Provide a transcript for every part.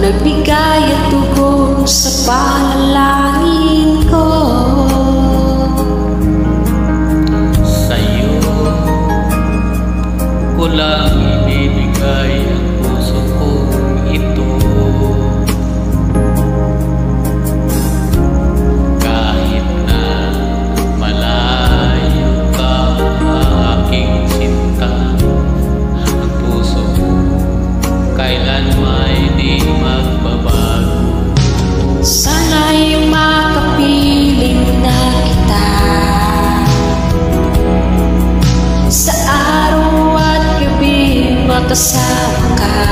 nagbigay at tugon sa panalangin ko. Sa'yo ko lang ibibigay ang puso ko ito. Kahit na malayo ka, aking sinta, ang puso ko kailan may di magbabago. Sana'y makapiling na kita sa araw at gabi, makasama ka.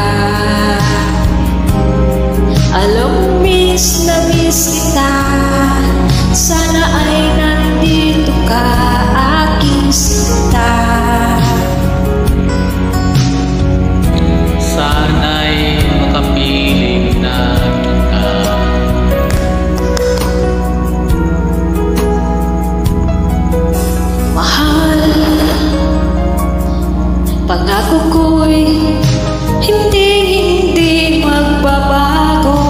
Alam, miss na miss kita, sana ay nandito ka, aking sinta. Sana'y makapiling na kita. Mahal, pangako ko'y hindi magbabago.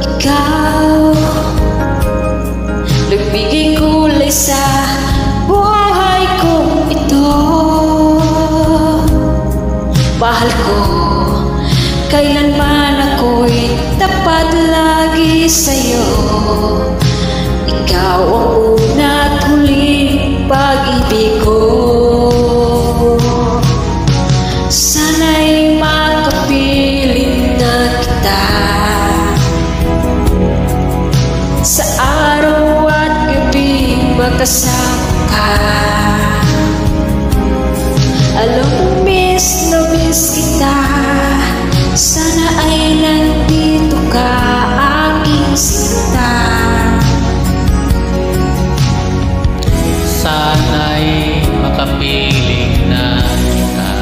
Ikaw, nagbigay kulay sa buhay ko ito. Mahal ko, kailanman ako'y tapat lagi sa'yo. Ikaw ang una at huling pag-ibig ko. Sana'y makapiling na kita sa araw at gabi, makasama ka. Alam mo, miss na miss kita, sana ay nandito ka, aking sinta. Sana'y makapiling na kita.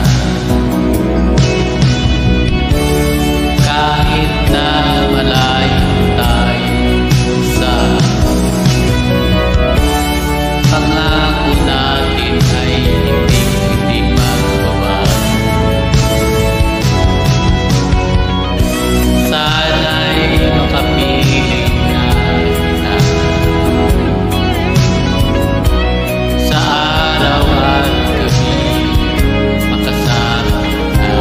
Kahit na malayo tayo sa pangako natin ay hindi magbabago. Sana'y makapiling na kita sa araw at gabi, makasama ka.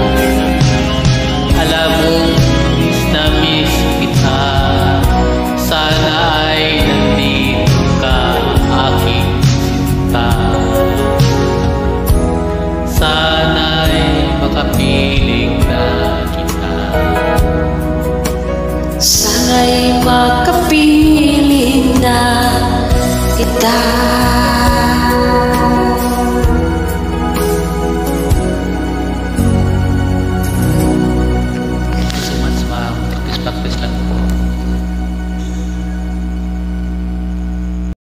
Alam mo, miss na miss kita, sana ay nandito ka, aking sinta. Sana'y makapiling na kita. Sana'y makapiling na kita.